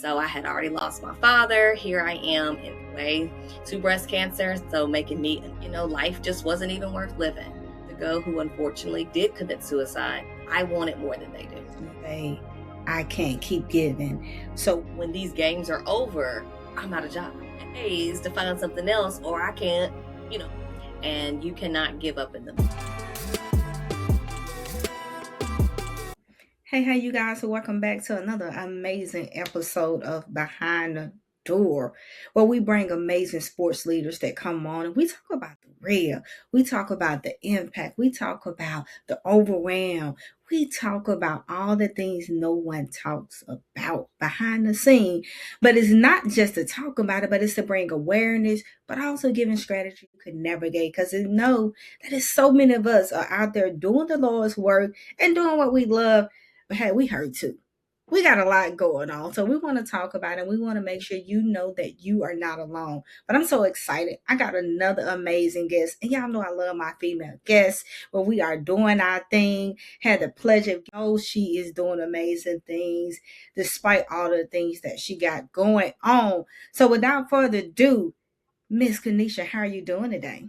So I had already lost my father. Here I am in the way to breast cancer. So making me, life just wasn't even worth living. The girl who unfortunately did commit suicide, I want it more than they do. I can't keep giving. So when these games are over, I'm out of job. Pays to find something else, or I can't, and you cannot give up in the moment. Hey, you guys, so welcome back to another amazing episode of Behind the Doer, where we bring amazing sports leaders that come on and we talk about the real, we talk about the impact, we talk about the overwhelm, we talk about all the things no one talks about behind the scene. But it's not just to talk about it, but it's to bring awareness, but also giving strategy you could navigate, because you know that is so many of us are out there doing the Lord's work and doing what we love. But hey, we hurt too. We got a lot going on. So we want to talk about it. We want to make sure you know that you are not alone. But I'm so excited. I got another amazing guest. And y'all know I love my female guests. When we are doing our thing, had the pleasure of know she is doing amazing things despite all the things that she got going on. So without further ado, Miss Kenisha, how are you doing today?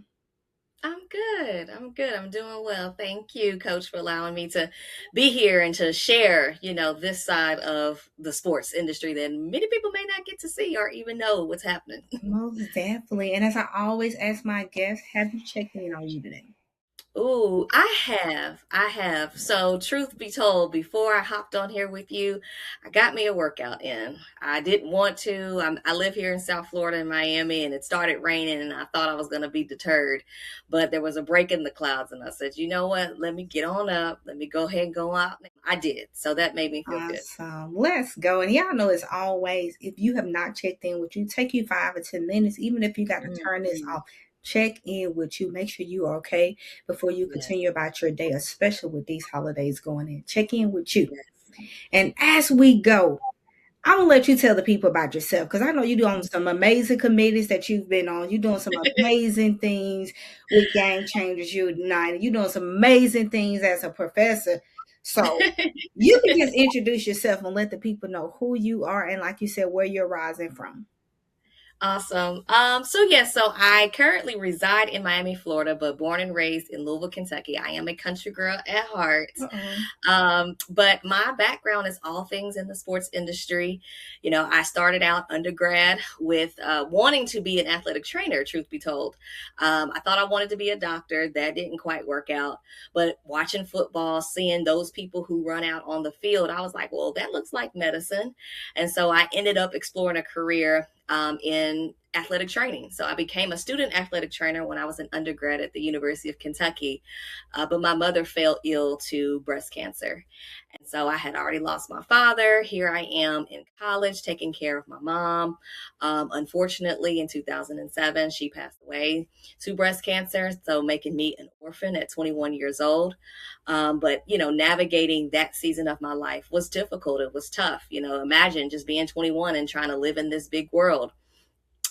I'm good. I'm doing well. Thank you, Coach, for allowing me to be here and to share, this side of the sports industry that many people may not get to see or even know what's happening. Most definitely. And as I always ask my guests, have you checked in on you today? Ooh, I have. I have. So, truth be told, before I hopped on here with you, I got me a workout in. I didn't want to. I live here in South Florida in Miami, and it started raining, and I thought I was going to be deterred. But there was a break in the clouds, and I said, you know what? Let me get on up. Let me go ahead and go out. I did. So, that made me feel good. Awesome. Let's go. And y'all know as always, if you have not checked in with you, take you 5 or 10 minutes, even if you got to turn this off. Check in with you. Make sure you are okay before you continue about your day, especially with these holidays going in. Check in with you. Yes. And as we go, I'm gonna let you tell the people about yourself, because I know you're doing some amazing committees that you've been on. You're doing some amazing things with Game Changers United. You're doing some amazing things as a professor. So you can just introduce yourself and let the people know who you are and, like you said, where you're rising from. Awesome. So I currently reside in Miami, Florida, but born and raised in Louisville, Kentucky. I am a country girl at heart. But my background is all things in the sports industry. I started out undergrad with wanting to be an athletic trainer, truth be told. I thought I wanted to be a doctor. That didn't quite work out. But watching football, seeing those people who run out on the field, I was like, well, that looks like medicine. And so I ended up exploring a career in athletic training. So I became a student athletic trainer when I was an undergrad at the University of Kentucky. But my mother fell ill to breast cancer. And so I had already lost my father. Here I am in college taking care of my mom. Unfortunately, in 2007, she passed away to breast cancer. So making me an orphan at 21 years old. But navigating that season of my life was difficult. It was tough. Imagine just being 21 and trying to live in this big world.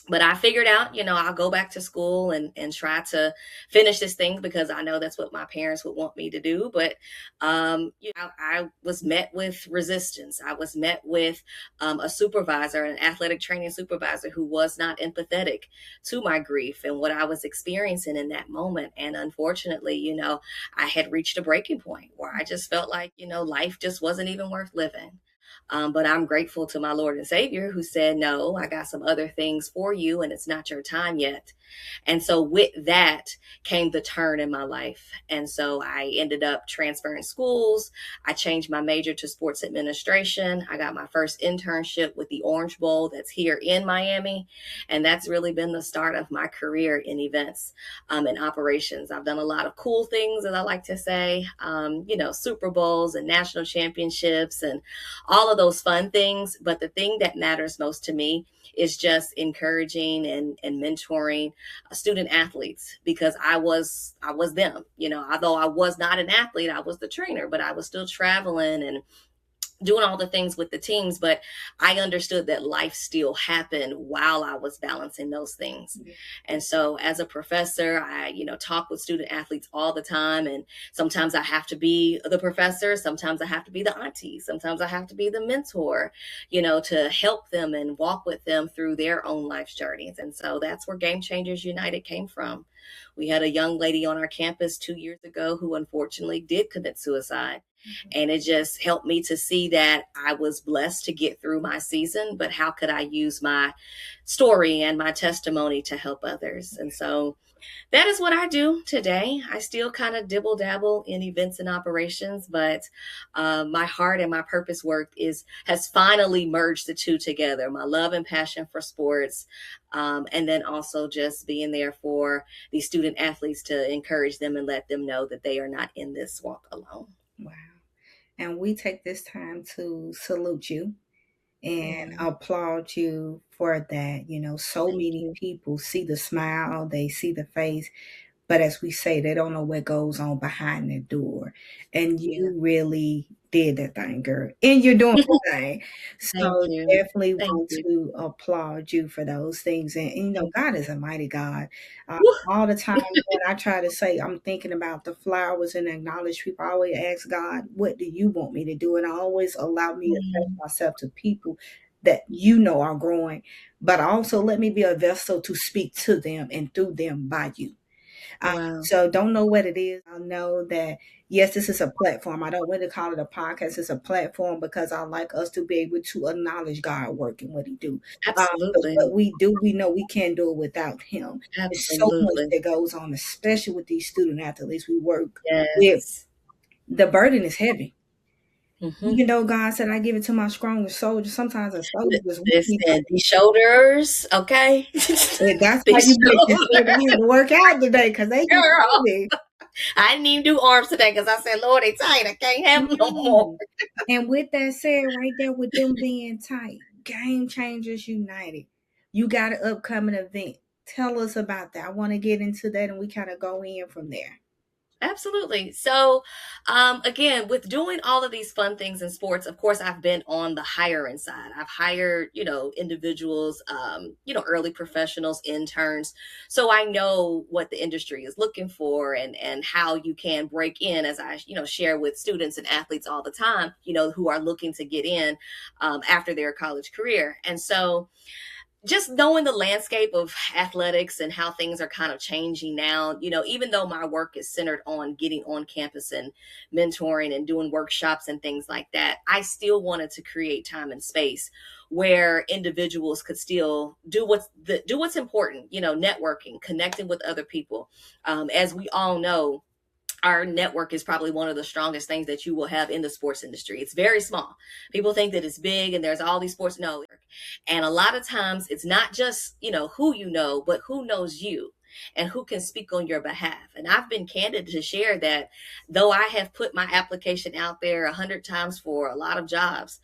But I figured out, I'll go back to school and try to finish this thing, because I know that's what my parents would want me to do. But, I was met with resistance. I was met with a supervisor, an athletic training supervisor, who was not empathetic to my grief and what I was experiencing in that moment. And unfortunately, I had reached a breaking point where I just felt like, life just wasn't even worth living. But I'm grateful to my Lord and Savior, who said, no, I got some other things for you, and it's not your time yet. And so with that came the turn in my life. And so I ended up transferring schools. I changed my major to sports administration. I got my first internship with the Orange Bowl that's here in Miami. And that's really been the start of my career in events and operations. I've done a lot of cool things, as I like to say, Super Bowls and national championships and all of those fun things. But the thing that matters most to me is just encouraging and mentoring student athletes, because I was them, although I was not an athlete, I was the trainer, but I was still traveling and doing all the things with the teams, but I understood that life still happened while I was balancing those things. And so as a professor, I, talk with student athletes all the time. And sometimes I have to be the professor. Sometimes I have to be the auntie. Sometimes I have to be the mentor, to help them and walk with them through their own life's journeys. And so that's where Game Changers United came from. We had a young lady on our campus 2 years ago who unfortunately did commit suicide. And it just helped me to see that I was blessed to get through my season, but how could I use my story and my testimony to help others? And so that is what I do today. I still kind of dibble dabble in events and operations, but my heart and my purpose work has finally merged the two together. My love and passion for sports, and then also just being there for these student athletes to encourage them and let them know that they are not in this walk alone. Wow. And we take this time to salute you and applaud you for that. So Thank many you. people see the smile, they see the face, but as we say, they don't know what goes on behind the door. And Yeah. you really did that thing, girl. And you're doing the thing. Thank So you. definitely Thank want you. to applaud you for those things. And Thank God is a mighty God. you. All the time when I try to say I'm thinking about the flowers and acknowledge people, I always ask God, what do you want me to do? And I always allow me to attach myself to people that are growing, but also let me be a vessel to speak to them and through them by you. Wow. So don't know what it is. I know that yes, this is a platform. I don't want to call it a podcast. It's a platform because I like us to be able to acknowledge God working what He do. Because Absolutely. what we do, we know we can't do it without Him. There's so much Absolutely. that goes on, especially with these student athletes we work with. Yes. The burden is heavy. Mm-hmm. Even though God said, "I give it to my strongest soldier," sometimes a soldier just won't be Listen, these shoulders, okay? and that's why These you make you say, "I had shoulders, to work out today because they get girl. heavy." I didn't even do arms today because I said, Lord, they tight. I can't have them no more. Mm. And with that said, right there with them being tight, Game Changers United, you got an upcoming event. Tell us about that. I want to get into that and we kind of go in from there. Absolutely. So, again, with doing all of these fun things in sports, of course, I've been on the hiring side. I've hired, individuals, early professionals, interns. So I know what the industry is looking for and how you can break in, as I, share with students and athletes all the time, who are looking to get in after their college career. And so, just knowing the landscape of athletics and how things are kind of changing now, even though my work is centered on getting on campus and mentoring and doing workshops and things like that, I still wanted to create time and space where individuals could still do what's important, networking, connecting with other people. As we all know, our network is probably one of the strongest things that you will have in the sports industry. It's very small. People think that it's big and there's all these sports. No. And a lot of times it's not just, who you know, but who knows you and who can speak on your behalf. And I've been candid to share that though I have put my application out there 100 times for a lot of jobs,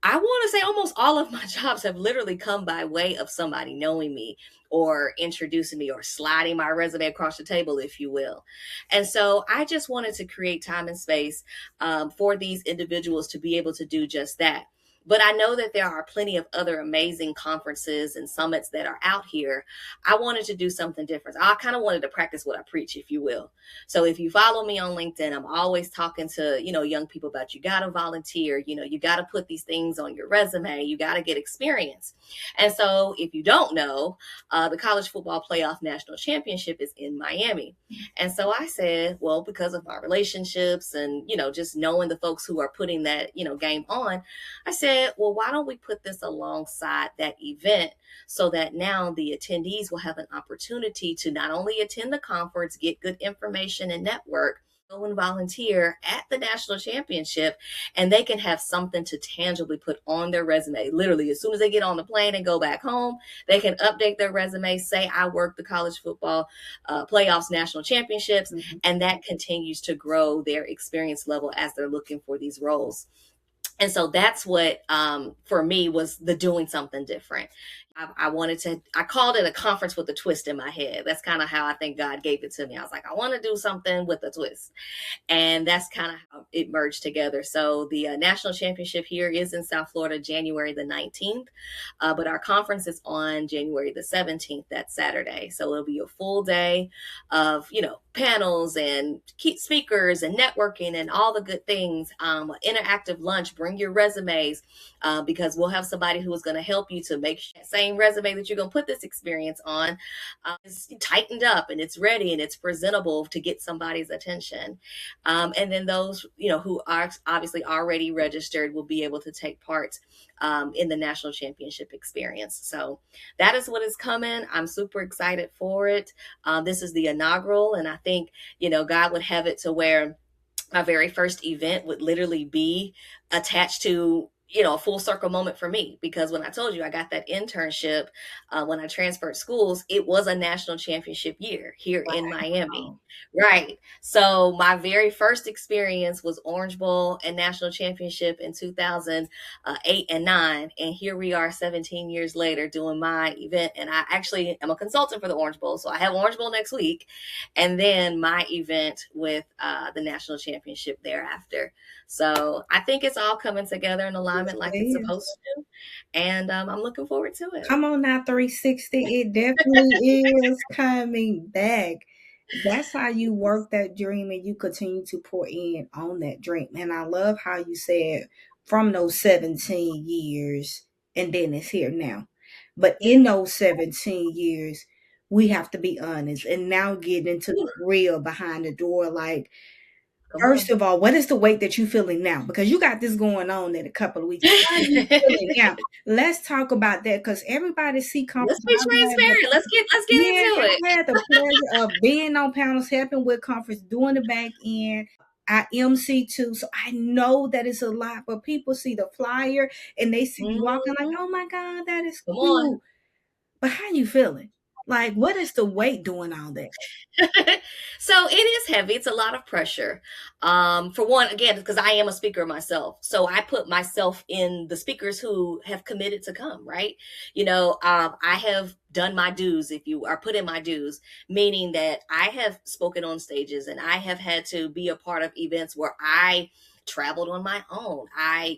I want to say almost all of my jobs have literally come by way of somebody knowing me or introducing me or sliding my resume across the table, if you will. And so I just wanted to create time and space for these individuals to be able to do just that. But I know that there are plenty of other amazing conferences and summits that are out here. I wanted to do something different. I kind of wanted to practice what I preach, if you will. So if you follow me on LinkedIn, I'm always talking to, young people about you got to volunteer, you got to put these things on your resume, you got to get experience. And so if you don't know, the college football playoff national championship is in Miami. And so I said, well, because of my relationships and, just knowing the folks who are putting that, game on, I said, well, why don't we put this alongside that event so that now the attendees will have an opportunity to not only attend the conference, get good information and network, go and volunteer at the national championship, and they can have something to tangibly put on their resume. Literally, as soon as they get on the plane and go back home, they can update their resume, say, I worked the college football playoffs, national championships, and that continues to grow their experience level as they're looking for these roles. And so that's what, for me, was the doing something different. I wanted to, I called it a conference with a twist in my head. That's kind of how I think God gave it to me. I was like, I want to do something with a twist. And that's kind of how it merged together. So the national championship here is in South Florida, January the 19th, but our conference is on January the 17th, that Saturday. So it'll be a full day of, panels and key speakers and networking and all the good things. Interactive lunch, bring your resumes, because we'll have somebody who is going to help you to make sure that same resume that you're going to put this experience on is tightened up and it's ready and it's presentable to get somebody's attention. And then those, who are obviously already registered will be able to take part in the national championship experience. So that is what is coming. I'm super excited for it. This is the inaugural, and I think, God would have it to where my very first event would literally be attached to, a full circle moment for me, because when I told you I got that internship, when I transferred schools, it was a national championship year here in Miami. Wow. Right. So my very first experience was Orange Bowl and national championship in 2008 and 9. And here we are 17 years later doing my event. And I actually am a consultant for the Orange Bowl. So I have Orange Bowl next week, and then my event with the national championship thereafter. So I think it's all coming together in Yes, alignment like it it's is. supposed to. And I'm looking forward to it. Come on now, 360. It definitely is coming back. That's how you work that dream and you continue to pour in on that dream. And I love how you said from those 17 years and then it's here now. But Yeah. in those 17 years, we have to be honest and now get into the Ooh, real behind the door. Like, come first on. of all, what is the weight that you feeling now? Because you got this going on in a couple of weeks. How are you feeling now? Let's talk about that because everybody see Let's conference. be I've had the transparent. Let's get yeah, into it. I've had the pleasure of being on panels, helping with conference, doing the back end. I MC too, so I know that it's a lot. But people see the flyer and they see you walking like, Mhm. "Oh my God, that is Come on. cute." But how you feeling? Like, what is the weight doing all that? So it is heavy. It's a lot of pressure. For one, again, because I am a speaker myself, so I put myself in the speakers who have committed to come. Right? I have done my dues. If you are put in my dues, meaning that I have spoken on stages and I have had to be a part of events where I traveled on my own. I,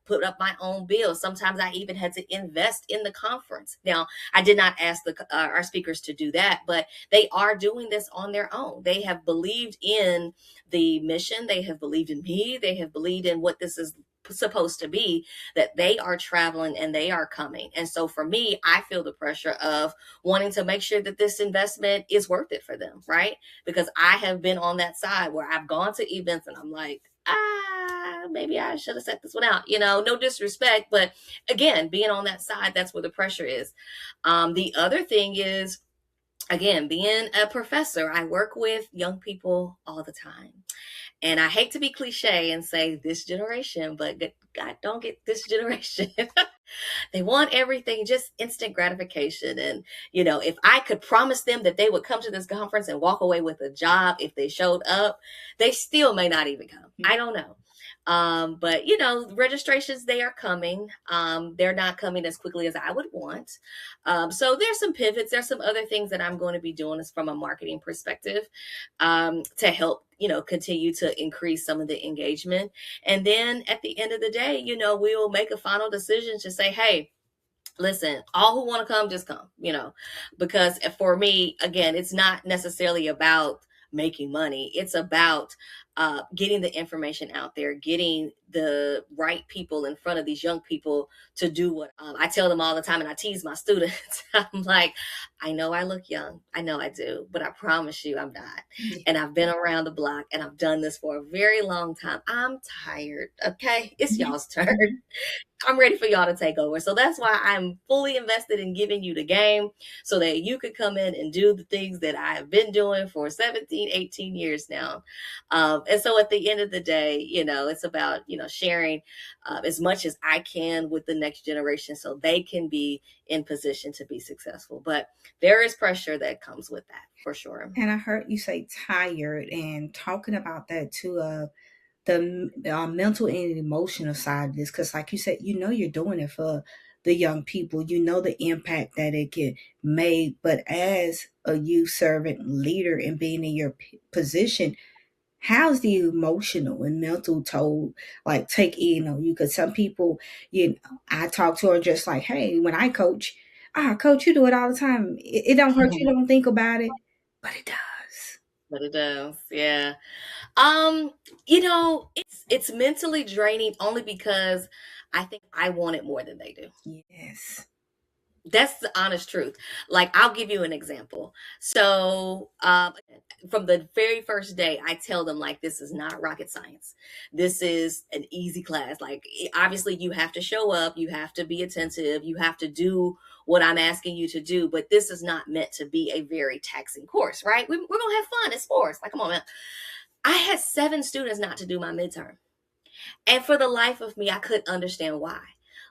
put up my own bills. Sometimes I even had to invest in the conference. Now, I did not ask our speakers to do that, but they are doing this on their own. They have believed in the mission. They have believed in me. They have believed in what this is supposed to be, that they are traveling and they are coming. And so for me, I feel the pressure of wanting to make sure that this investment is worth it for them, right? Because I have been on that side where I've gone to events and I'm like, maybe I should have set this one out. No disrespect, but again, being on that side, that's where the pressure is. The other thing is, again, being a professor, I work with young people all the time. And I hate to be cliche and say this generation, but God, don't get this generation. They want everything just instant gratification. And, if I could promise them that they would come to this conference and walk away with a job if they showed up, they still may not even come. I don't know. But registrations, they are coming. They're not coming as quickly as I would want. So there's some pivots. There's some other things that I'm going to be doing is from a marketing perspective, to help, continue to increase some of the engagement. And then at the end of the day, we will make a final decision to say, hey, listen, all who want to come, just come, because for me, again, it's not necessarily about making money. It's about getting the information out there, getting the right people in front of these young people to do what I tell them all the time. And I tease my students. I'm like, I know I look young. I know I do, but I promise you I'm not. And I've been around the block and I've done this for a very long time. I'm tired. Okay. It's y'all's turn. I'm ready for y'all to take over. So that's why I'm fully invested in giving you the game so that you could come in and do the things that I have been doing for 17, 18 years now. And so at the end of the day, it's about, sharing as much as I can with the next generation so they can be in position to be successful. But there is pressure that comes with that for sure. And I heard you say tired and talking about that too. the mental and emotional side of this, because like you said, you're doing it for the young people, the impact that it can make. But as a youth servant leader and being in your position, how's the emotional and mental toll like take in on you? Because some people, I talk to her just like, hey, when I coach, coach, you do it all the time. It don't hurt, you don't think about it, but it does. But it does, yeah. Um, it's mentally draining only because I think I want it more than they do. Yes. That's the honest truth. Like, I'll give you an example. So, from the very first day, I tell them, like, this is not rocket science. This is an easy class. Like, obviously, you have to show up, you have to be attentive, you have to do what I'm asking you to do, but this is not meant to be a very taxing course, right? We're going to have fun. It's sports. Like, come on, man. I had 7 students not to do my midterm. And for the life of me, I couldn't understand why.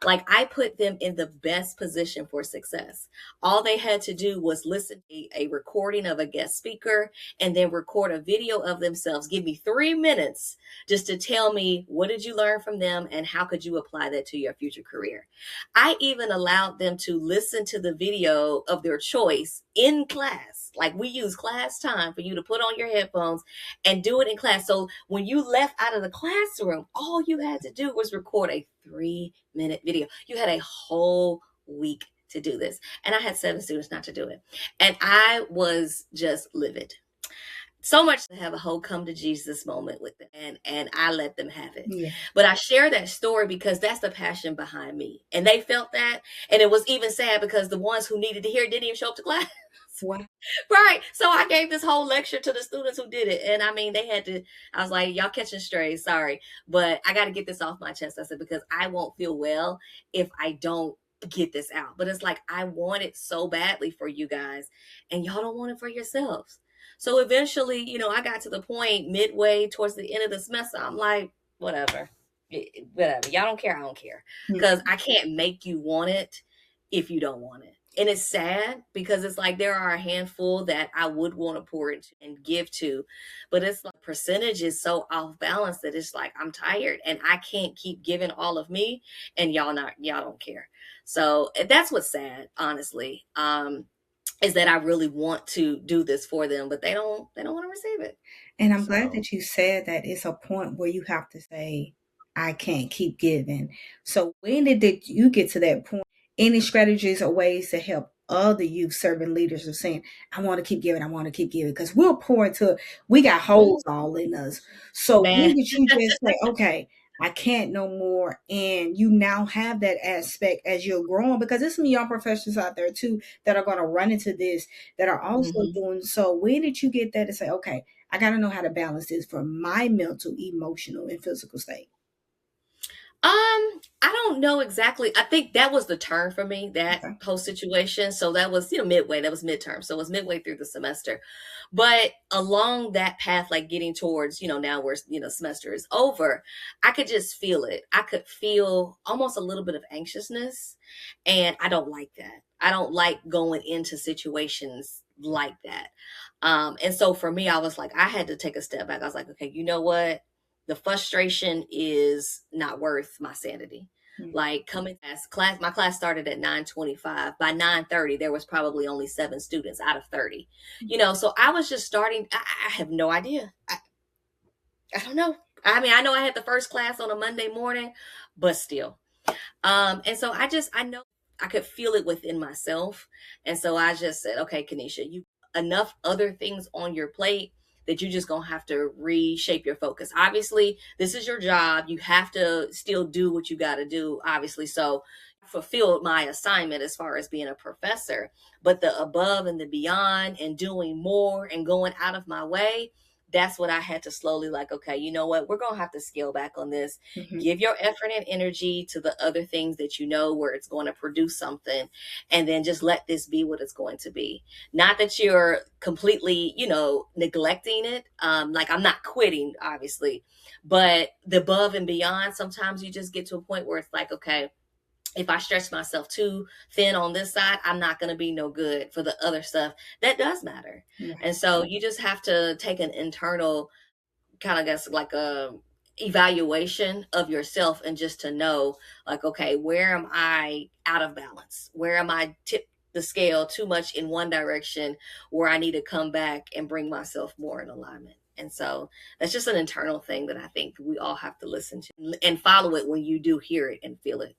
Like, I put them in the best position for success. All they had to do was listen to a recording of a guest speaker and then record a video of themselves. Give me 3 minutes just to tell me, what did you learn from them and how could you apply that to your future career? I even allowed them to listen to the video of their choice in class. Like, we use class time for you to put on your headphones and do it in class. So when you left out of the classroom, all you had to do was record a 3-minute video. You had a whole week to do this. And I had 7 students not to do it. And I was just livid. So much to have a whole come to Jesus moment with them. And I let them have it. Yeah. But I share that story because that's the passion behind me. And they felt that. And it was even sad because the ones who needed to hear it didn't even show up to class. What? Right. So I gave this whole lecture to the students who did it. And I mean, they had to, I was like, y'all catching strays. Sorry. But I got to get this off my chest. I said, because I won't feel well if I don't get this out. But it's like, I want it so badly for you guys, and y'all don't want it for yourselves. So eventually, I got to the point midway towards the end of the semester. I'm like, whatever. Whatever. Y'all don't care. I don't care. Because I can't make you want it if you don't want it. And it's sad because it's like there are a handful that I would want to pour into and give to, but it's like percentage is so off balance that it's like I'm tired and I can't keep giving all of me and y'all don't care. So that's what's sad, honestly. Is that I really want to do this for them, but they don't want to receive it. And I'm glad that you said that it's a point where you have to say, I can't keep giving. So when did you get to that point? Any strategies or ways to help other youth serving leaders of saying, I want to keep giving, I want to keep giving? Because we'll pour into, we got holes all in us. So when Man. did you just say, okay, I can't no more? And you now have that aspect as you're growing, because there's some young professionals out there too that are going to run into this, that are also doing so. When did you get that to say, okay, I got to know how to balance this for my mental, emotional, and physical state? I don't know exactly. I think that was the turn for me, that Okay. whole situation. So that was, midway, that was midterm. So it was midway through the semester. But along that path, like getting towards, now where, semester is over, I could just feel it. I could feel almost a little bit of anxiousness. And I don't like that. I don't like going into situations like that. And so for me, I was like, I had to take a step back. I was like, okay, you know what? The frustration is not worth my sanity. Like, coming as class, my class started at 9:25. By 9:30, there was probably only 7 students out of 30. So I was just starting. I have no idea. I don't know. I mean, I know I had the first class on a Monday morning, but still. And so I know I could feel it within myself. And so I just said, okay, Kenisha, you enough other things on your plate that you just gonna have to reshape your focus. Obviously, this is your job. You have to still do what you gotta do, obviously. So I fulfilled my assignment as far as being a professor, but the above and the beyond and doing more and going out of my way, that's what I had to slowly, like, okay, you know what? We're going to have to scale back on this. Give your effort and energy to the other things that you know where it's going to produce something. And then just let this be what it's going to be. Not that you're completely, neglecting it. Like, I'm not quitting, obviously. But the above and beyond, sometimes you just get to a point where it's like, okay, if I stretch myself too thin on this side, I'm not going to be no good for the other stuff that does matter. Right. And so you just have to take an internal kind of, guess, like a evaluation of yourself, and just to know, like, okay, where am I out of balance? Where am I tip the scale too much in one direction, where I need to come back and bring myself more in alignment? And so that's just an internal thing that I think we all have to listen to and follow it when you do hear it and feel it.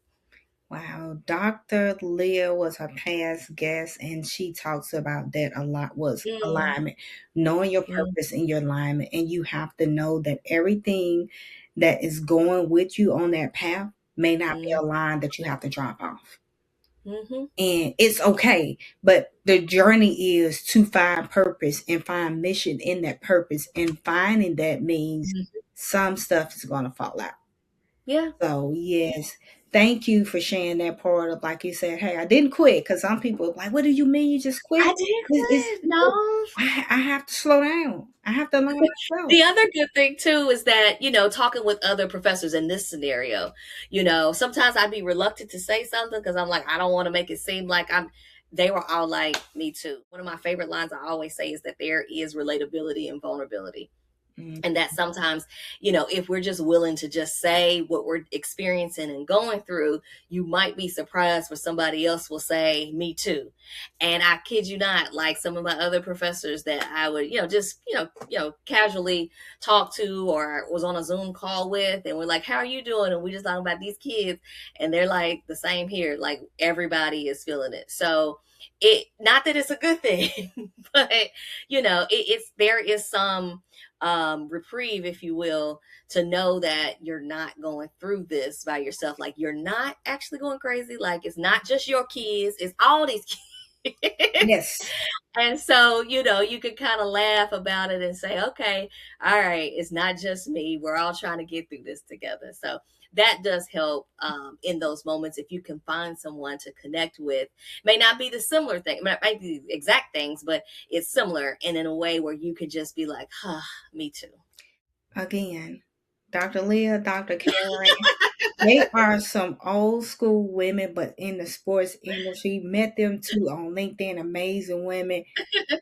Wow, Dr. Leah was her past guest, and she talks about that a lot, was Mm, alignment, knowing your mm, purpose and your alignment. And you have to know that everything that is going with you on that path may not be mm, a line that you have to drop off. mm-hmm, And it's okay, but the journey is to find purpose and find mission in that purpose. And finding that means mm. some stuff is going to fall out. Yeah, So, yes, thank you for sharing that part of, like you said, hey, I didn't quit, because some people are like, what do you mean you just quit? I did It's quit. No. I have to slow down. I have to learn myself. The other good thing too is that, talking with other professors in this scenario, sometimes I'd be reluctant to say something because I'm like, I don't want to make it seem like they were all like, me too. One of my favorite lines I always say is that there is relatability and vulnerability. Mm, And that sometimes, if we're just willing to just say what we're experiencing and going through, you might be surprised where somebody else will say, me too. And I kid you not, like some of my other professors that I would, just, casually talk to or was on a Zoom call with, and we're like, how are you doing? And we just talking about these kids. And they're like, the same here. Like everybody is feeling it. So not that it's a good thing, but there is some reprieve, if you will, to know that you're not going through this by yourself. Like you're not actually going crazy. Like it's not just your kids, it's all these kids. yes. And so, you can kind of laugh about it and say, okay, all right, it's not just me. We're all trying to get through this together. So that does help in those moments if you can find someone to connect with. May not be the similar thing, might be the exact things, but it's similar and in a way where you could just be like, huh, me too. Again, Dr. Leah, Dr. Karen, they are some old school women, but in the sports industry. Met them too on LinkedIn. Amazing women.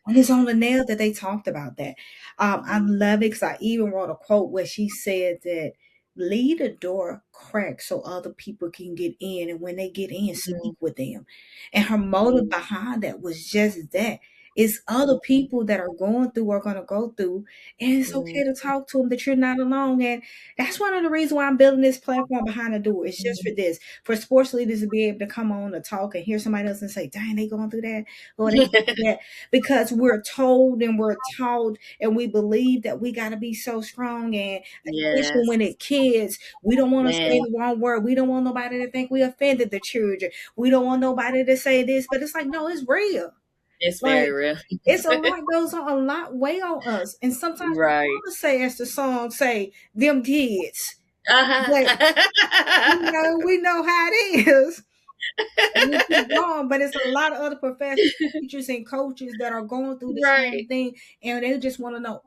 And it's on the nail that they talked about that. I Mhm, love it because I even wrote a quote where she said that leave the door cracked so other people can get in. And when they get in, mhm, speak with them. And her motive mhm, behind that was just that. It's other mhm, people that are going through or going to go through. And it's mhm, okay to talk to them that you're not alone. And that's one of the reasons why I'm building this platform Behind the Door. It's just for mhm, this, for sports leaders to be able to come on and talk and hear somebody else and say, dang, they going through that. Or they going through that, because we're told and we're taught and we believe that we got to be so strong. And especially Yes, when it kids, we don't want to say man, the wrong word. We don't want nobody to think we offended the children. We don't want nobody to say this, but it's like, no, it's real. it's Like, very real. it's a lot goes on, a lot weigh on us. And sometimes we Right. want to say, as the song say, them kids. But Uh-huh. we know how it is. We keep going, but it's a lot of other professors, teachers, and coaches that are going through the same Right. thing, and they just want to know,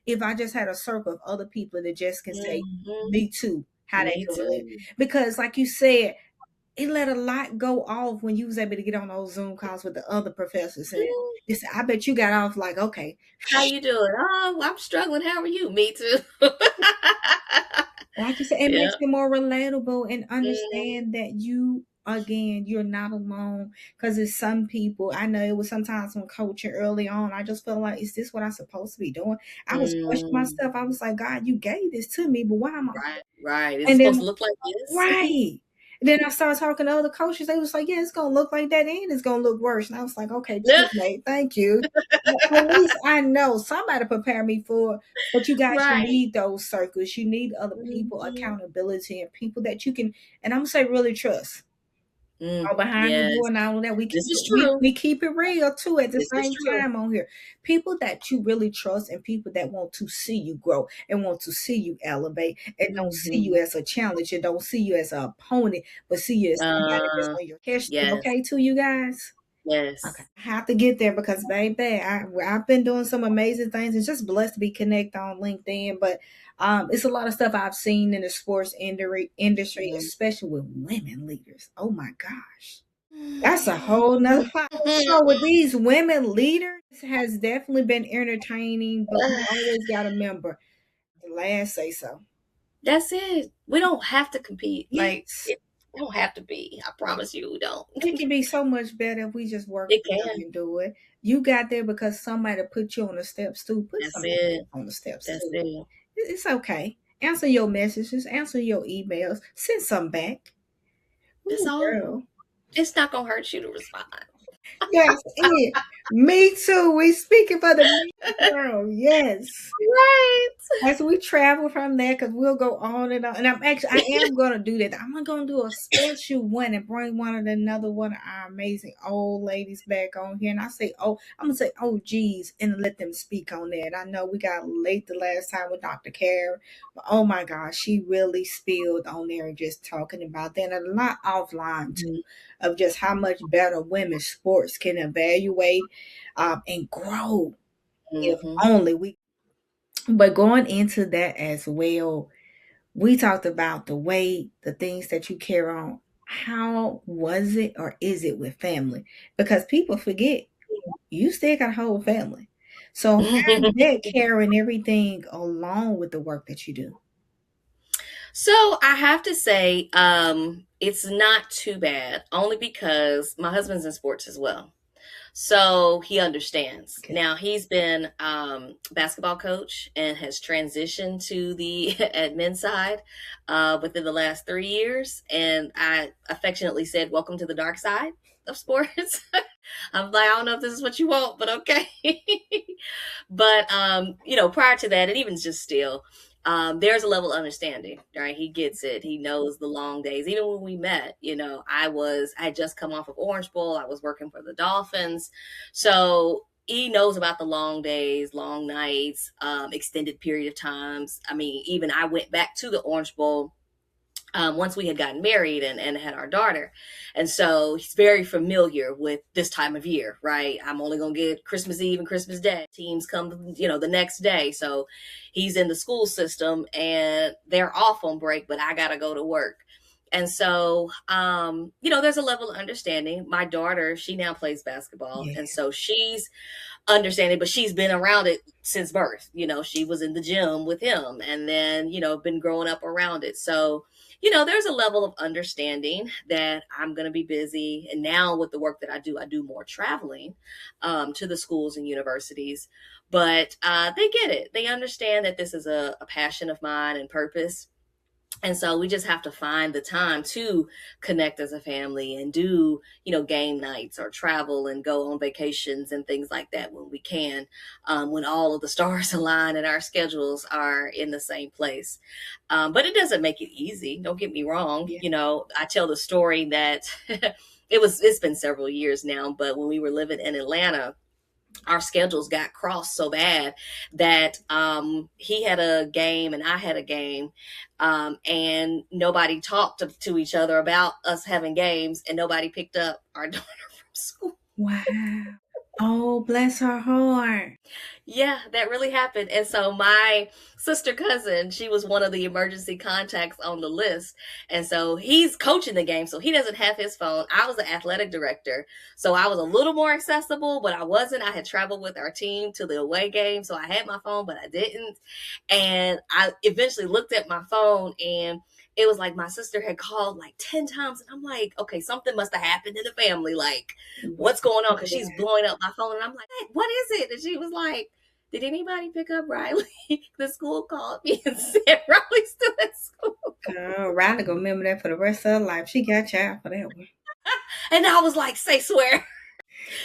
if I just had a circle of other people that just can say, Mhm. "Me too," how they Me handle it. too. Because, like you said, it let a lot go off when you was able to get on those Zoom calls with the other professors, and Mm. this, I bet you got off like, okay, How you doing? Oh, I'm struggling. How are you? Me too. like you said, it Yeah. makes it more relatable and Mhm. understand that you, again, you're not alone. Because it's some people, I know it was sometimes when coaching early on, I just felt like, is this what I'm supposed to be doing? I was questioning Mm. myself. I was like, God, you gave this to me, but why am I? Right, right. It's And supposed to then, look like this. right. Then I started talking to other coaches. They was like, yeah, it's gonna look like that and it's gonna look worse. And I was like, okay, Yeah. checkmate, thank you. But at least I know somebody prepare me for it. But you guys, you Right. need those circles. You need other people, Mhm. accountability, and people that you can, and I'm gonna say really trust. Mm. Or behind the Yes. door and all of that. We This keep is it, true. we keep it real too at the This is same true. time on here. People that you really trust and people that want to see you grow and want to see you elevate and don't see you Mhm. as a challenge and don't see you as an opponent, but see you as somebody that's Uh, on your cash. yes. Okay to you guys? Okay. Yes. I have to get there because, baby, I've been doing some amazing things. It's just blessed to be connected on LinkedIn. But it's a lot of stuff I've seen in the sports industry, Mhm. especially with women leaders. Oh my gosh. That's a whole nother so with these women leaders has definitely been entertaining, but we always gotta remember the last say so. That's it. We don't have to compete. Like, Yes. it don't have to be. I promise you, we don't. It can be so much better if we just work It together can. and do it. You got there because somebody put you on the steps too. Put That's somebody it. on the steps That's too. it. It's okay. Answer your messages, answer your emails, send some back. That's Ooh, all. girl. It's not gonna hurt you to respond. Yes, it. Me too. We speaking for the me girl. Yes. Right. As we travel from there, because we'll go on and on. And I am gonna do that. I'm gonna do a special one and bring one of another one of our amazing old ladies back on here. And I say, oh, I'm gonna say, oh geez, and let them speak on that. I know we got late the last time with Dr. Karen, but oh my gosh, she really spilled on there and just talking about that, and a lot offline too, Mhm. of just how much better women's sports can evaluate and grow if Mhm. only we. But going into that as well, we talked about the weight, the things that you carry on. How was it or is it with family? Because people forget you still got a whole family. So how's that carrying everything along with the work that you do? So I have to say, it's not too bad, only because my husband's in sports as well. So he understands. Okay. Now he's been basketball coach and has transitioned to the admin side within the last 3 years. And I affectionately said, "Welcome to the dark side of sports." I'm like, I don't know if this is what you want, but okay. But prior to that, and even just still, there's a level of understanding, right? He gets it. He knows the long days. Even when we met, I had just come off of Orange Bowl. I was working for the Dolphins, so he knows about the long days, long nights, extended period of times. I mean, even I went back to the Orange Bowl once we had gotten married and had our daughter. And so he's very familiar with this time of year, right? I'm only going to get Christmas Eve and Christmas Day. Teams come, the next day. So he's in the school system and they're off on break, but I got to go to work. And so, there's a level of understanding. My daughter, she now plays basketball. Yeah. And so she's understanding, but she's been around it since birth. She was in the gym with him and then, been growing up around it. So, there's a level of understanding that I'm going to be busy. And now with the work that I do more traveling to the schools and universities. But they get it. They understand that this is a passion of mine and purpose. And so we just have to find the time to connect as a family and do, game nights or travel and go on vacations and things like that when we can, when all of the stars align and our schedules are in the same place. But it doesn't make it easy. Don't get me wrong. Yeah. I tell the story that it's been several years now, but when we were living in Atlanta, our schedules got crossed so bad that he had a game and I had a game, and nobody talked to each other about us having games, and nobody picked up our daughter from school. Wow. Oh, bless her heart. Yeah, that really happened. And so my sister cousin, she was one of the emergency contacts on the list. And so he's coaching the game. So he doesn't have his phone. I was the athletic director. So I was a little more accessible, but I wasn't. I had traveled with our team to the away game. So I had my phone, but I didn't. And I eventually looked at my phone, and it was like my sister had called like 10 times. And I'm like, okay, something must have happened in the family. Like, Wow. what's going on? Because she's blowing up my phone. And I'm like, hey, what is it? And she was like, did anybody pick up Riley? The school called me and said Riley's still at school. Girl, Riley gonna remember that for the rest of her life. She got you out for that one. And I was like, say swear.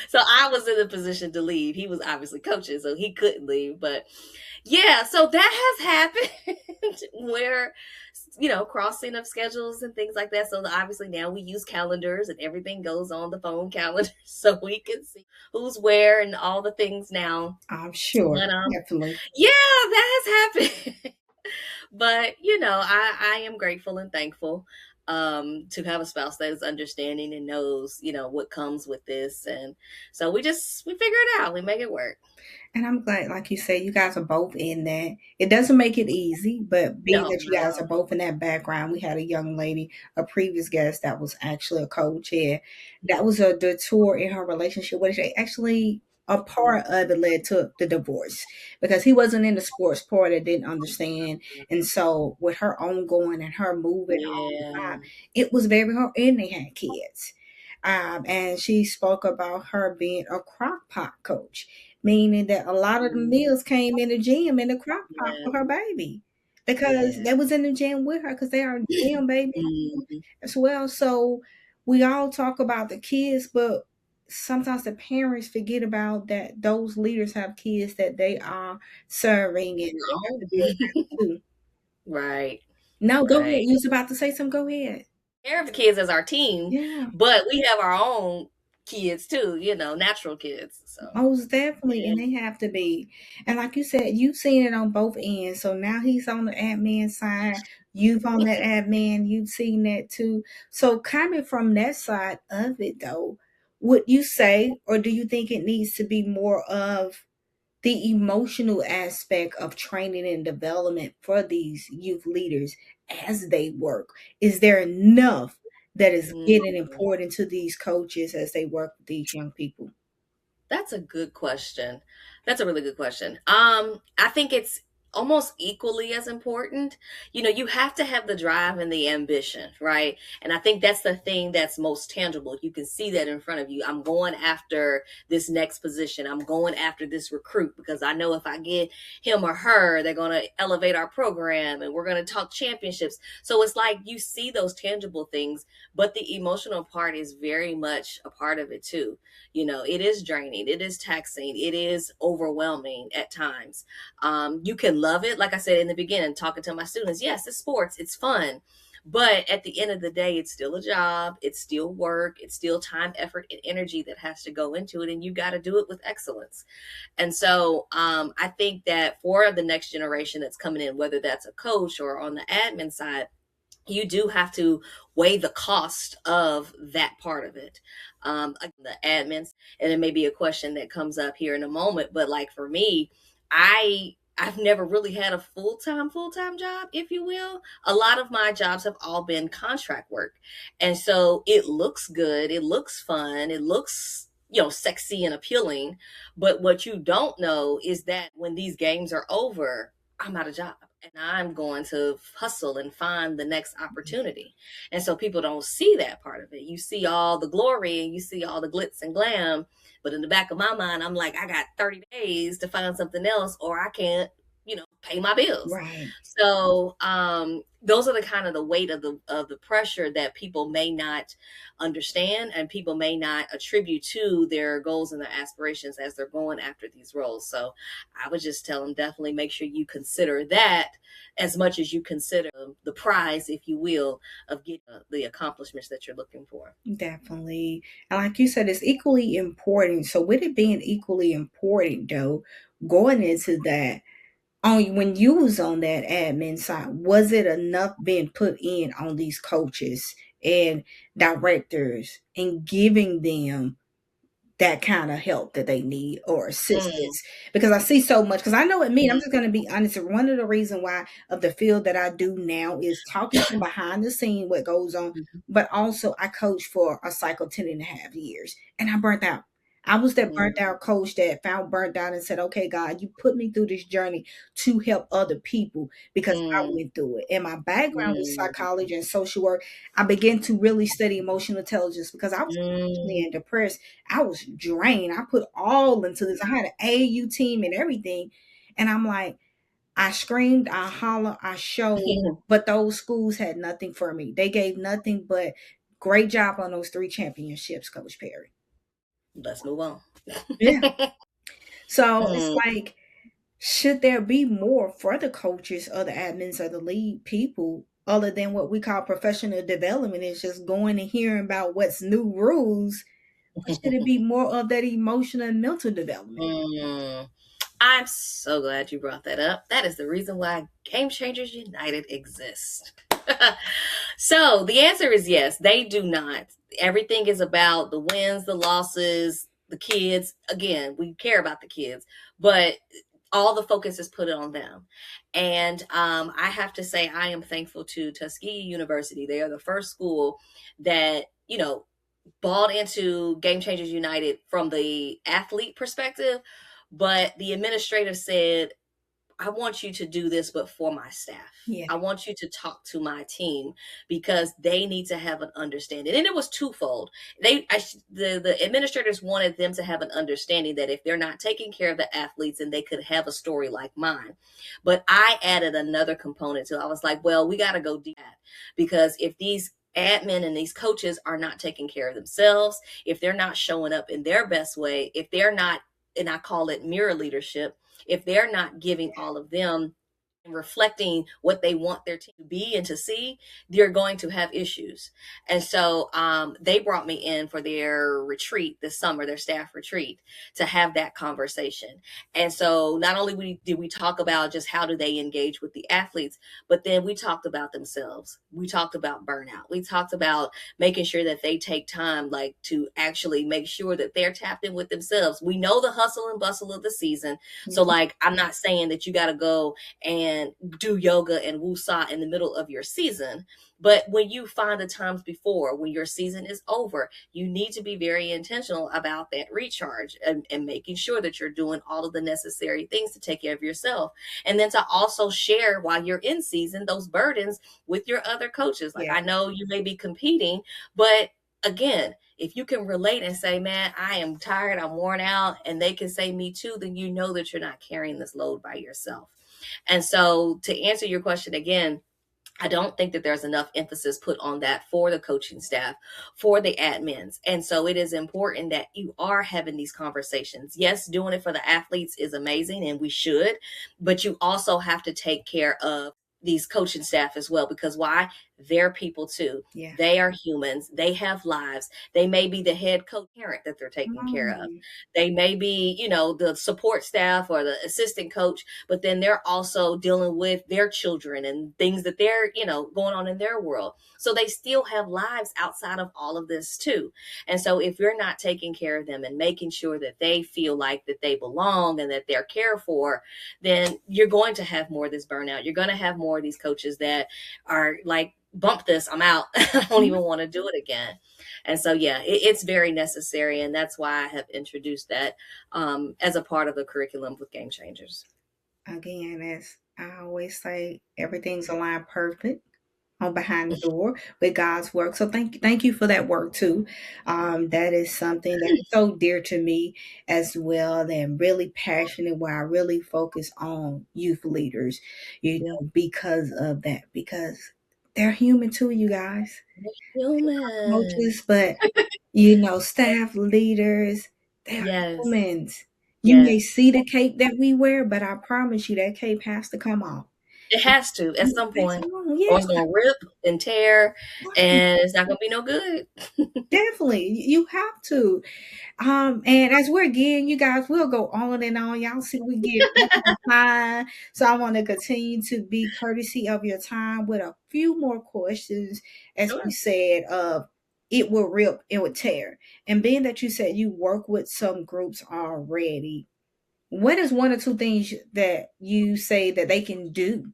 So I was in a position to leave. He was obviously coaching, so he couldn't leave. But yeah, so that has happened where, crossing of schedules and things like that. So obviously now we use calendars and everything goes on the phone calendar so we can see who's where and all the things now. I'm sure. But Definitely. yeah, that has happened. But I am grateful and thankful to have a spouse that is understanding and knows what comes with this. And so we figure it out, we make it work. And I'm glad, like you said, you guys are both in that. It doesn't make it easy, but being No, that you guys are both in that background, we had a young lady, a previous guest that was actually a coach here. That was a detour in her relationship. What is she actually? a part of it led to the divorce because he wasn't in the sports part and didn't understand. And so with her ongoing and her moving all the Yeah. time, it was very hard. And they had kids. And she spoke about her being a crock pot coach, meaning that a lot of the Mm, meals came in the gym in the crock pot yeah. for her baby because Yeah. they was in the gym with her because they are gym baby Mhm. as well. So we all talk about the kids, but sometimes the parents forget about that those leaders have kids that they are serving and they have to be Oh. around too. Right. No, go ahead. Right. You was about to say something. Go ahead. Care of the kids as our team, Yeah. but we have our own kids too, natural kids. So Most definitely, yeah. and they have to be. And like you said, you've seen it on both ends. So now he's on the admin side, you've on that admin, you've seen that too. So coming from that side of it though, would you say, or do you think it needs to be more of the emotional aspect of training and development for these youth leaders as they work? Is there enough that is Mm. getting important to these coaches as they work with these young people? That's a good question. That's a really good question. I think it's almost equally as important. You have to have the drive and the ambition, right? And I think that's the thing that's most tangible. You can see that in front of you. I'm going after this next position. I'm going after this recruit because I know if I get him or her, they're going to elevate our program and we're going to talk championships. So it's like you see those tangible things, but the emotional part is very much a part of it too. It is draining, it is taxing, it is overwhelming at times. You can love it, like I said in the beginning, talking to my students. Yes, it's sports, it's fun, but at the end of the day, it's still a job, it's still work, it's still time, effort, and energy that has to go into it, and you got to do it with excellence. And so I think that for the next generation that's coming in, whether that's a coach or on the admin side, you do have to weigh the cost of that part of it. The admins, and it may be a question that comes up here in a moment, but like for me, I've never really had a full-time job, if you will. A lot of my jobs have all been contract work. And so it looks good, it looks fun, it looks sexy and appealing, but what you don't know is that when these games are over, I'm out of job and I'm going to hustle and find the next opportunity. And so people don't see that part of it. You see all the glory and you see all the glitz and glam, but in the back of my mind, I'm like, I got 30 days to find something else or I can't, pay my bills. Right. So those are the kind of the weight of the pressure that people may not understand and people may not attribute to their goals and their aspirations as they're going after these roles. So I would just tell them definitely make sure you consider that as much as you consider the prize, if you will, of getting the accomplishments that you're looking for. Definitely. And like you said, it's equally important. So with it being equally important though, going into that, on when you was on that admin side, was it enough being put in on these coaches and directors and giving them that kind of help that they need or Mm, assistance? Because I see so much, because I know it me, I'm mm, just going to be honest, one of the reasons why of the field that I do now is talking from behind the scene what goes on, mm, but also I coached for a cycle 10.5 years and I burnt out. I was that mm, burnt out coach that found burnt out and said, okay, God, you put me through this journey to help other people because I mm, went through it. And my background is mm, psychology and social work. I began to really study emotional intelligence because I was emotionally mm. and depressed. I was drained. I put all into this. I had an AAU team and everything. And I'm like, I screamed, I hollered, I showed, but those schools had nothing for me. They gave nothing but great job on those 3 championships, Coach Perry. Let's move on. Yeah. So it's Mm. like, should there be more for the coaches or the admins or the lead people other than what we call professional development is just going and hearing about what's new rules? Or should it be more of that emotional and mental development? Mm. I'm so glad you brought that up. That is the reason why Game Changers United exists. So the answer is yes, they do not. Everything is about the wins, the losses, the kids. Again, we care about the kids, but all the focus is put on them. And I have to say, I am thankful to Tuskegee University. They are the first school that, bought into Game Changers United from the athlete perspective, but the administrator said, I want you to do this, but for my staff. Yeah. I want you to talk to my team because they need to have an understanding. And it was twofold. The administrators wanted them to have an understanding that if they're not taking care of the athletes, and they could have a story like mine. But I added another component to it. I was like, well, we got to go deep because if these admin and these coaches are not taking care of themselves, if they're not showing up in their best way, if they're not, and I call it mirror leadership, if they're not giving all of them and reflecting what they want their team to be and to see, they're going to have issues. And so they brought me in for their retreat this summer, their staff retreat, to have that conversation. And so not only did we talk about just how do they engage with the athletes, but then we talked about themselves. We talked about burnout. We talked about making sure that they take time, like, to actually make sure that they're tapped in with themselves. We know the hustle and bustle of the season. So, like, I'm not saying that you got to go and do yoga and woosah in the middle of your season. But when you find the times before, when your season is over, you need to be very intentional about that recharge, and making sure that you're doing all of the necessary things to take care of yourself. And then to also share while you're in season those burdens with your other coaches. Like, Yeah. I know you may be competing, but again, if you can relate and say, man, I am tired, I'm worn out, and they can say me too, then you know that you're not carrying this load by yourself. And so, to answer your question again, I don't think that there's enough emphasis put on that for the coaching staff, for the admins. And so it is important that you are having these conversations. Yes, doing it for the athletes is amazing, and we should, but you also have to take care of these coaching staff as well, because why? They're people too. Yeah. They are humans. They have lives. They may be the head coach parent that they're taking care of. They may be, the support staff or the assistant coach, but then they're also dealing with their children and things that they're, going on in their world. So they still have lives outside of all of this too. And so if you're not taking care of them and making sure that they feel like that they belong and that they're cared for, then you're going to have more of this burnout. You're going to have more of these coaches that are like, bump this, I'm out. I don't even want to do it again. And so, yeah, it's very necessary. And that's why I have introduced that as a part of the curriculum with Game Changers. Again, as I always say, everything's aligned perfect on Behind the Door with God's work. So thank you for that work too. That is something that is so dear to me as well, and really passionate, where I really focus on youth leaders, because of that, because they're human too, you guys. Human. Coaches, but staff leaders, they're Yes. humans. You may Yes. see the cape that we wear, but I promise you that cape has to come off. It has to at some point, or Yeah, it's going to rip and tear, and it's not going to be no good. definitely. You have to. And as we're getting, you guys, we'll go on and on. Y'all see we get up on time. So I want to continue to be courtesy of your time with a few more questions. As we Sure. said, it will rip, it would tear. And being that you said you work with some groups already, what is one or two things that you say that they can do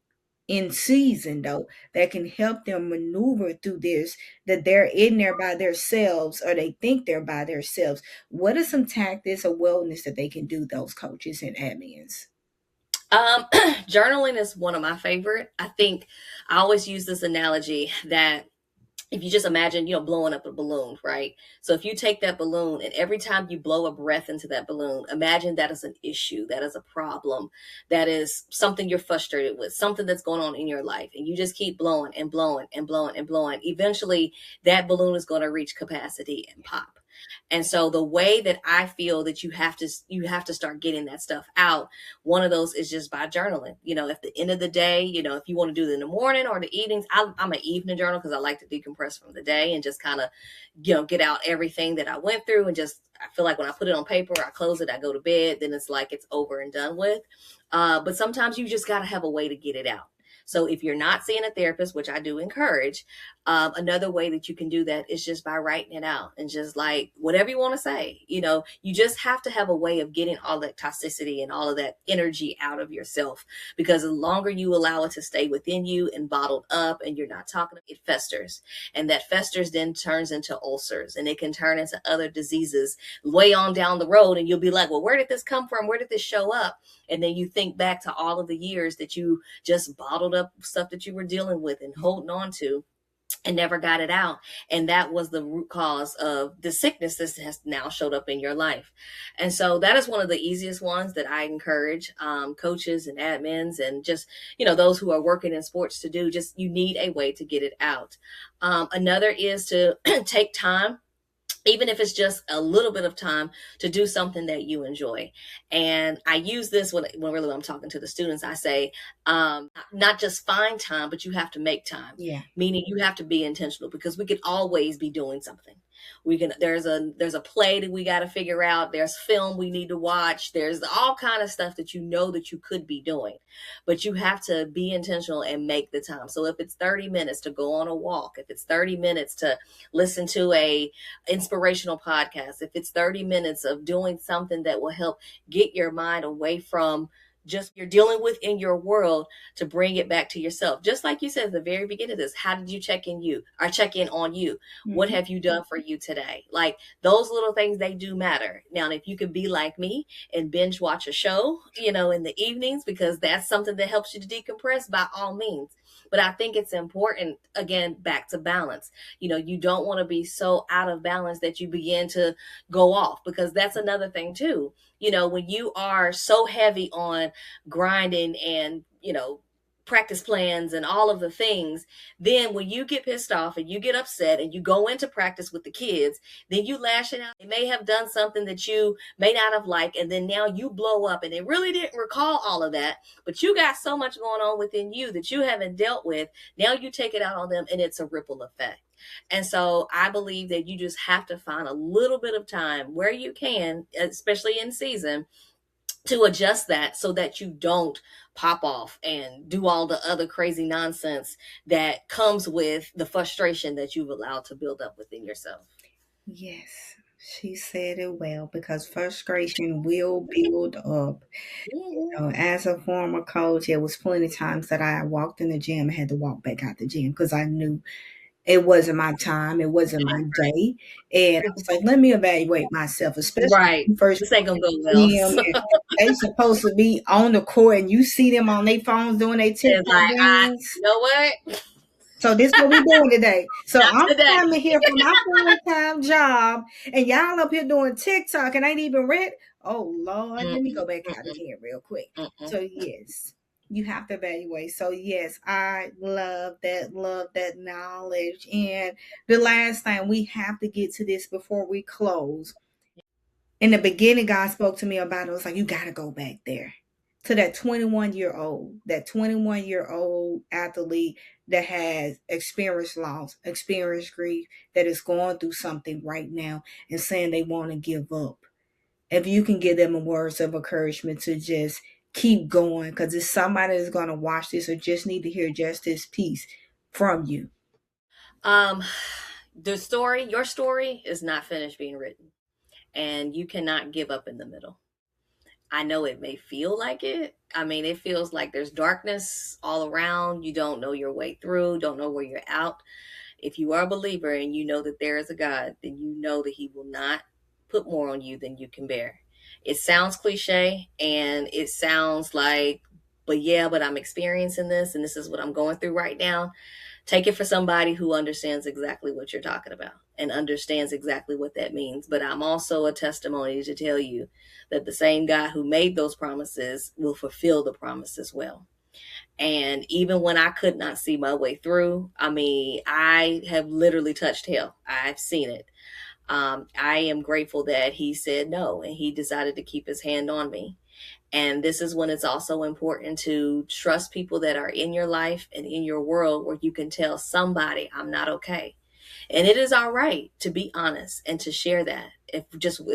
in season though that can help them maneuver through this, that they're in there by themselves or they think they're by themselves? What are some tactics or wellness that they can do, those coaches and admins? Journaling is one of my favorite. I think I always use this analogy that if you just imagine, blowing up a balloon, right? So if you take that balloon and every time you blow a breath into that balloon, imagine that is an issue, that is a problem, that is something you're frustrated with, something that's going on in your life. And you just keep blowing and blowing and blowing and blowing. Eventually that balloon is going to reach capacity and pop. And so the way that I feel that you have to start getting that stuff out, one of those is just by journaling. At the end of the day, if you want to do it in the morning or the evenings, I'm an evening journal because I like to decompress from the day and just kind of, get out everything that I went through, and just, I feel like when I put it on paper, I close it, I go to bed, then it's like it's over and done with. But sometimes you just got to have a way to get it out. So if you're not seeing a therapist, which I do encourage, another way that you can do that is just by writing it out and just like whatever you want to say. You just have to have a way of getting all that toxicity and all of that energy out of yourself, because the longer you allow it to stay within you and bottled up and you're not talking, it festers. And that festers then turns into ulcers, and it can turn into other diseases way on down the road. And you'll be like, well, where did this come from? Where did this show up? And then you think back to all of the years that you just bottled up stuff that you were dealing with and holding on to and never got it out. And that was the root cause of the sickness that has now showed up in your life. And so that is one of the easiest ones that I encourage coaches and admins and just, those who are working in sports to do. Just, you need a way to get it out. Another is to take time, even if it's just a little bit of time, to do something that you enjoy. And I use this when really I'm talking to the students. I say, not just find time, but you have to make time. Yeah. Meaning you have to be intentional, because we could always be doing something. There's a play that we got to figure out. There's film we need to watch. There's all kind of stuff that that you could be doing, but you have to be intentional and make the time. So if it's 30 minutes to go on a walk, if it's 30 minutes to listen to a inspirational podcast, if it's 30 minutes of doing something that will help get your mind away from just you're dealing with in your world, to bring it back to yourself. Just like you said at the very beginning of this, how did you check in on you? Mm-hmm. What have you done for you today? Like those little things, they do matter. Now, if you could be like me and binge watch a show, in the evenings, because that's something that helps you to decompress, by all means. But I think it's important, again, back to balance. You don't want to be so out of balance that you begin to go off, because that's another thing too. When you are so heavy on grinding and, practice plans and all of the things, then when you get pissed off and you get upset and you go into practice with the kids, then you lash it out. They may have done something that you may not have liked, and then now you blow up, and they really didn't recall all of that, but you got so much going on within you that you haven't dealt with. Now you take it out on them, and it's a ripple effect. And so I believe that you just have to find a little bit of time where you can, especially in season, to adjust that so that you don't pop off and do all the other crazy nonsense that comes with the frustration that you've allowed to build up within yourself. Yes, she said it well, because frustration will build up. As a former coach, it was plenty of times that I walked in the gym and had to walk back out the gym because I knew it wasn't my time. It wasn't my day. And I was like, let me evaluate myself, especially right. First this ain't gonna go well. They supposed to be on the court, and you see them on their phones doing their TikTok things. You know what? So this is what we're doing today. So I'm coming here for my full-time job, and y'all up here doing TikTok and ain't even read. Oh, Lord, let me go back out of here real quick. So, yes, you have to evaluate. So, yes, I love that knowledge. And the last thing, we have to get to this before we close. In the beginning, God spoke to me about it. It was like, you got to go back there to that 21-year-old athlete that has experienced loss, experienced grief, that is going through something right now and saying they want to give up. If you can give them words of encouragement to just keep going, because it's somebody that's going to watch this or just need to hear just this piece from you. Your story is not finished being written, and you cannot give up in the middle. I know it may feel like it. I mean, it feels like there's darkness all around. You don't know your way through, don't know where you're out. If you are a believer and you know that there is a God, then you know that he will not put more on you than you can bear. It sounds cliche and it sounds like, but I'm experiencing this and this is what I'm going through right now. Take it for somebody who understands exactly what you're talking about and understands exactly what that means. But I'm also a testimony to tell you that the same God who made those promises will fulfill the promise as well. And even when I could not see my way through, I have literally touched hell. I've seen it. I am grateful that he said no and he decided to keep his hand on me. And this is when it's also important to trust people that are in your life and in your world where you can tell somebody, I'm not okay. And it is all right to be honest and to share that. If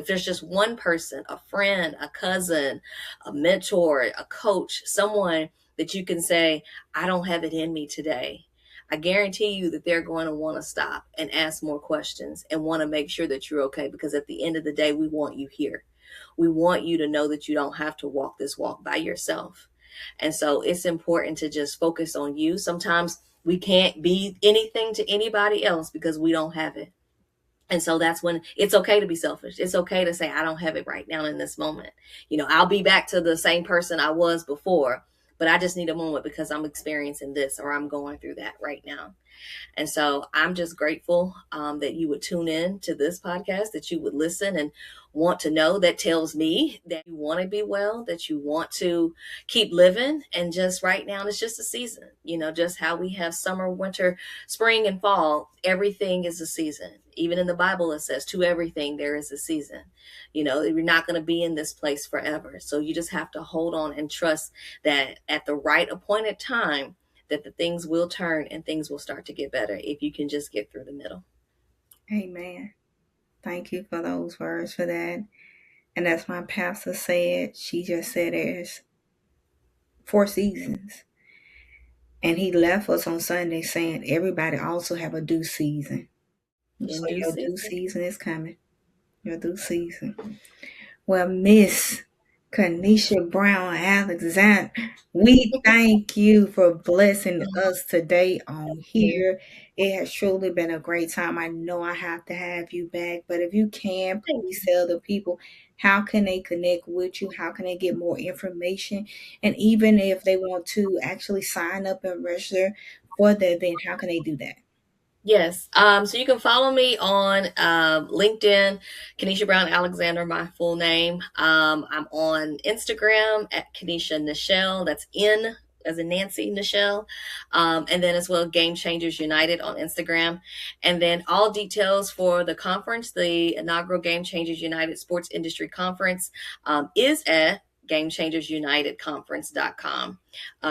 there's just one person, a friend, a cousin, a mentor, a coach, someone that you can say, I don't have it in me today, I guarantee you that they're going to want to stop and ask more questions and want to make sure that you're okay, because at the end of the day, we want you here. We want you to know that you don't have to walk this walk by yourself. And so it's important to just focus on you. Sometimes we can't be anything to anybody else because we don't have it. And so that's when it's okay to be selfish. It's okay to say, I don't have it right now in this moment. I'll be back to the same person I was before, but I just need a moment because I'm experiencing this or I'm going through that right now. And so I'm just grateful that you would tune in to this podcast, that you would listen and want to know. That tells me that you want to be well, that you want to keep living. And just right now, it's just a season, just how we have summer, winter, spring, and fall. Everything is a season. Even in the Bible, it says to everything, there is a season. You're not going to be in this place forever. So you just have to hold on and trust that at the right appointed time, that the things will turn and things will start to get better if you can just get through the middle. Amen. Thank you for those words for that. And as my pastor said, she just said there's 4 seasons. And he left us on Sunday saying everybody also have a due season. In So due your due season. season is coming. Your due season. Well, Miss Kenisha Brown-Alexander, we thank you for blessing us today on here. It has truly been a great time. I know I have to have you back, but if you can, please tell the people how can they connect with you? How can they get more information? And even if they want to actually sign up and register for the event, how can they do that? Yes. So you can follow me on LinkedIn, Kenisha Brown-Alexander, my full name. I'm on Instagram at Kenisha Nichelle. That's N as in Nancy Nichelle. And then as well, Game Changers United on Instagram. And then all details for the conference, the inaugural Game Changers United Sports Industry Conference, is at gamechangersunitedconference.com.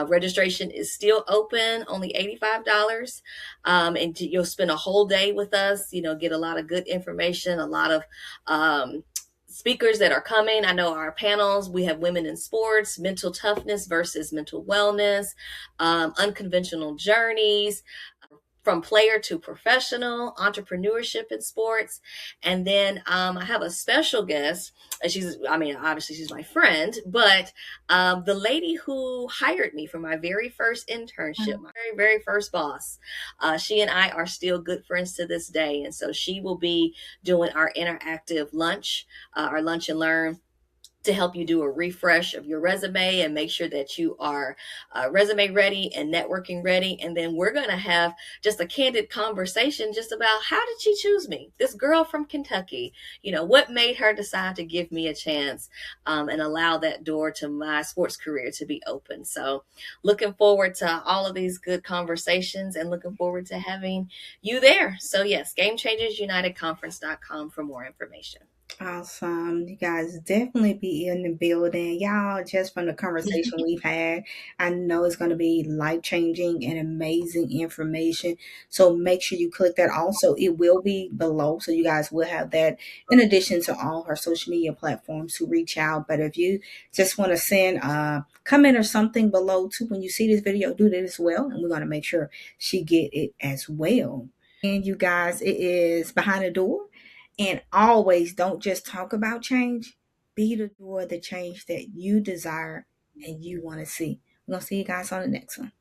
Registration is still open, only $85. And you'll spend a whole day with us, get a lot of good information, a lot of speakers that are coming. I know our panels, we have women in sports, mental toughness versus mental wellness, unconventional journeys, from player to professional, entrepreneurship in sports. And then I have a special guest. Obviously she's my friend, but the lady who hired me for my very first internship, my very, very first boss, she and I are still good friends to this day. And so she will be doing our interactive lunch, our lunch and learn, to help you do a refresh of your resume and make sure that you are resume ready and networking ready. And then we're going to have just a candid conversation just about, how did she choose me? This girl from Kentucky, what made her decide to give me a chance and allow that door to my sports career to be open. So looking forward to all of these good conversations and looking forward to having you there. So yes, gamechangersunitedconference.com for more information. Awesome. You guys definitely be in the building. Y'all, just from the conversation we've had, I know it's going to be life changing and amazing information. So make sure you click that. Also, it will be below. So you guys will have that in addition to all her social media platforms to reach out. But if you just want to send a comment or something below too, when you see this video, do that as well. And we're going to make sure she get it as well. And you guys, it is Behind the Door. And always don't just talk about change, be the door, the change that you desire and you want to see. We're going to see you guys on the next one.